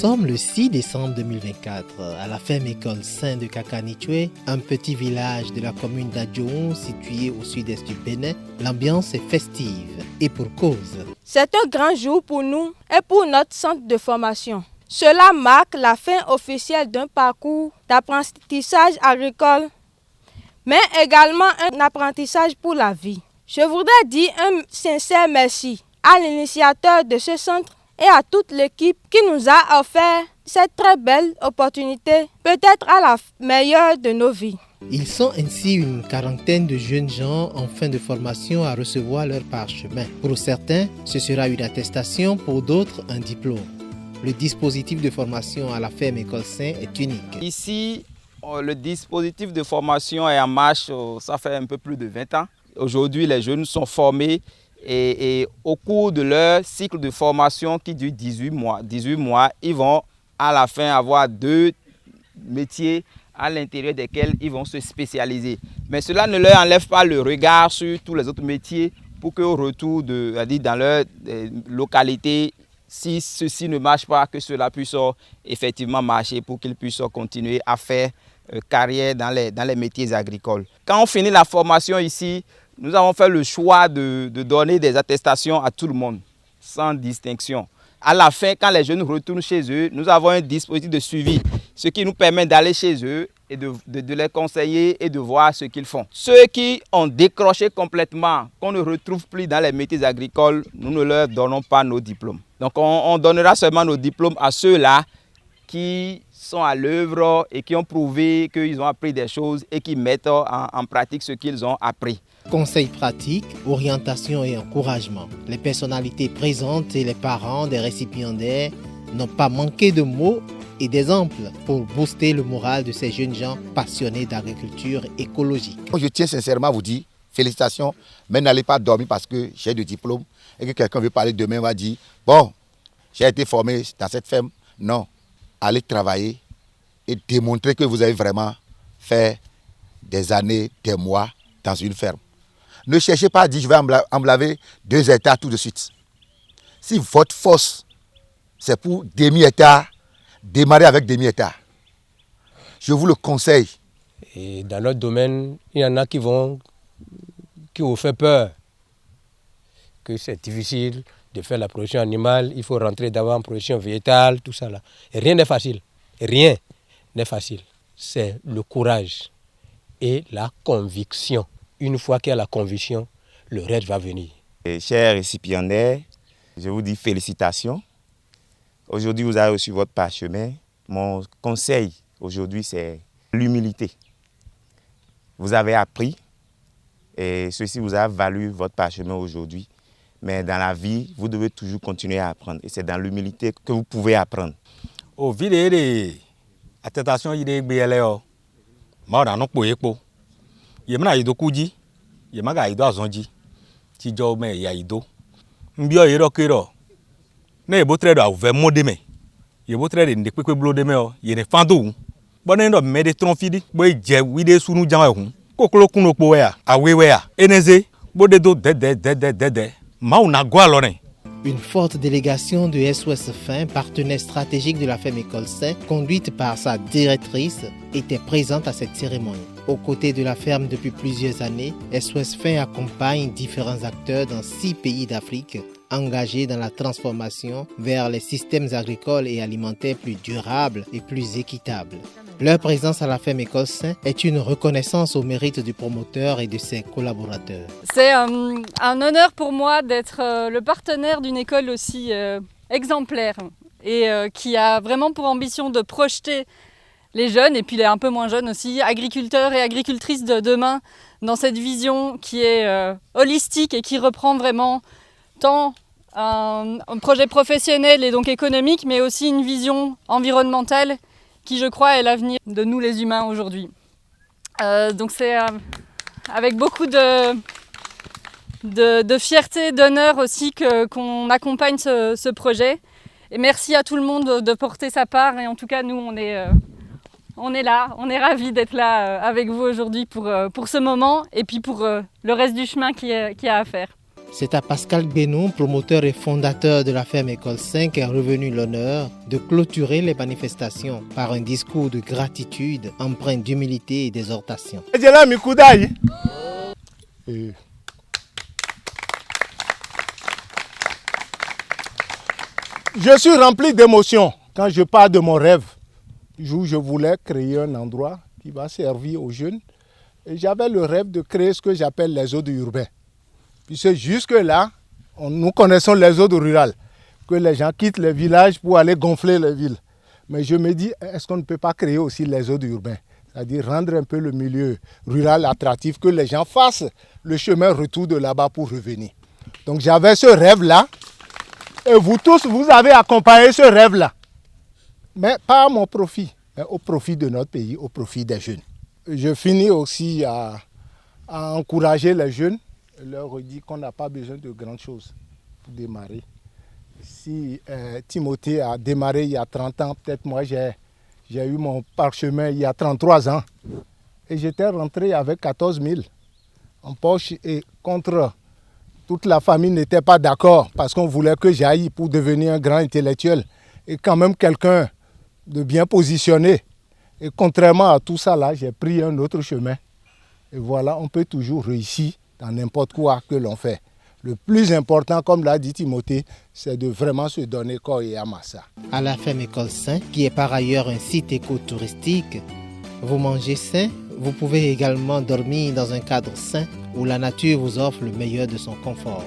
sommes le 6 décembre 2024 à la ferme école Saint de Kakanichwe, un petit village de la commune d'Adjoun situé au sud-est du Bénin. L'ambiance est festive et pour cause. C'est un grand jour pour nous et pour notre centre de formation. Cela marque la fin officielle d'un parcours d'apprentissage agricole, mais également un apprentissage pour la vie. Je voudrais dire un sincère merci à l'initiateur de ce centre et à toute l'équipe qui nous a offert cette très belle opportunité, peut-être à la meilleure de nos vies. Ils sont ainsi une quarantaine de jeunes gens en fin de formation à recevoir leur parchemin. Pour certains, ce sera une attestation, pour d'autres, un diplôme. Le dispositif de formation à la ferme École Saint est unique. Ici, le dispositif de formation est en marche, ça fait un peu plus de 20 ans. Aujourd'hui, les jeunes sont formés et au cours de leur cycle de formation qui dure 18 mois, ils vont à la fin avoir 2 métiers à l'intérieur desquels ils vont se spécialiser. Mais cela ne leur enlève pas le regard sur tous les autres métiers pour qu'au retour dans leur localité, si ceci ne marche pas, que cela puisse effectivement marcher pour qu'ils puissent continuer à faire carrière dans les métiers agricoles. Quand on finit la formation ici, nous avons fait le choix de donner des attestations à tout le monde, sans distinction. À la fin, quand les jeunes retournent chez eux, nous avons un dispositif de suivi, ce qui nous permet d'aller chez eux et de les conseiller et de voir ce qu'ils font. Ceux qui ont décroché complètement, qu'on ne retrouve plus dans les métiers agricoles, nous ne leur donnons pas nos diplômes. Donc on donnera seulement nos diplômes à ceux-là qui sont à l'œuvre et qui ont prouvé qu'ils ont appris des choses et qui mettent en pratique ce qu'ils ont appris. Conseils pratiques, orientation et encouragement. Les personnalités présentes et les parents des récipiendaires n'ont pas manqué de mots et d'exemples pour booster le moral de ces jeunes gens passionnés d'agriculture écologique. Je tiens sincèrement à vous dire félicitations, mais n'allez pas dormir parce que j'ai de diplôme et que quelqu'un veut parler demain va dire bon, j'ai été formé dans cette ferme. Non, allez travailler et démontrer que vous avez vraiment fait des années, des mois dans une ferme. Ne cherchez pas à dire je vais emblaver 2 hectares tout de suite. Si votre force, c'est pour demi-hectare, démarrez avec demi-hectare. Je vous le conseille. Et dans notre domaine, il y en a qui vous fait peur. Que c'est difficile de faire la production animale, il faut rentrer d'abord en production végétale, tout ça là. Et rien n'est facile. Rien n'est facile. C'est le courage et la conviction. Une fois qu'il y a la conviction, le reste va venir. Et chers récipiendaires, je vous dis félicitations. Aujourd'hui, vous avez reçu votre parchemin. Mon conseil aujourd'hui, c'est l'humilité. Vous avez appris et ceci vous a valu votre parchemin aujourd'hui. Mais dans la vie, vous devez toujours continuer à apprendre. Et c'est dans l'humilité que vous pouvez apprendre. Au vide de attestation, il est bien là. Moi, non, pas. Yemna ido kuji yemaga ido azonji ti jo me ya ido mbio iro kiro na ebo tredo ave modeme yebo trede nde pepe blodeme o yene fando bona ndo me de tronfidi bo je wide sunu jan ehun kokolo kuno po ya awewe ya eneze bode do de ma una gwa lore. Une forte délégation de SOS Fin, partenaire stratégique de la ferme École Saint, conduite par sa directrice, était présente à cette cérémonie. Aux côtés de la ferme depuis plusieurs années, SOS Fin accompagne différents acteurs dans 6 pays d'Afrique engagés dans la transformation vers les systèmes agricoles et alimentaires plus durables et plus équitables. Leur présence à la ferme École Saint est une reconnaissance au mérite du promoteur et de ses collaborateurs. C'est un honneur pour moi d'être le partenaire d'une école aussi exemplaire et qui a vraiment pour ambition de projeter les jeunes et puis les un peu moins jeunes aussi, agriculteurs et agricultrices de demain, dans cette vision qui est holistique et qui reprend vraiment tant un projet professionnel et donc économique, mais aussi une vision environnementale qui, je crois, est l'avenir de nous les humains aujourd'hui. Donc c'est avec beaucoup de fierté, d'honneur aussi qu'on accompagne ce projet. Et merci à tout le monde de porter sa part. Et en tout cas, nous, on est là, on est ravis d'être là avec vous aujourd'hui pour ce moment et puis pour le reste du chemin qu'il y a à faire. C'est à Pascal Bénou, promoteur et fondateur de la ferme École 5, est revenu l'honneur de clôturer les manifestations par un discours de gratitude empreint d'humilité et d'exhortation. Je suis rempli d'émotions quand je parle de mon rêve, où je voulais créer un endroit qui va servir aux jeunes. Et j'avais le rêve de créer ce que j'appelle les zones urbains. Puisque jusque-là, nous connaissons les zones rurales, que les gens quittent les villages pour aller gonfler les villes. Mais je me dis, est-ce qu'on ne peut pas créer aussi les zones urbains? C'est-à-dire rendre un peu le milieu rural attractif, que les gens fassent le chemin retour de là-bas pour revenir. Donc j'avais ce rêve-là. Et vous tous, vous avez accompagné ce rêve-là. Mais pas à mon profit, mais au profit de notre pays, au profit des jeunes. Je finis aussi à encourager les jeunes. Je leur dis qu'on n'a pas besoin de grandes choses pour démarrer. Si Timothée a démarré il y a 30 ans, peut-être moi j'ai eu mon parchemin il y a 33 ans. Et j'étais rentré avec 14 000 en poche et contre... Toute la famille n'était pas d'accord parce qu'on voulait que j'aille pour devenir un grand intellectuel et quand même quelqu'un de bien positionné. Et contrairement à tout ça, là, j'ai pris un autre chemin. Et voilà, on peut toujours réussir dans n'importe quoi que l'on fait. Le plus important, comme l'a dit Timothée, c'est de vraiment se donner corps et âme à ça. À la ferme École Saint, qui est par ailleurs un site écotouristique, vous mangez sain, vous pouvez également dormir dans un cadre sain où la nature vous offre le meilleur de son confort.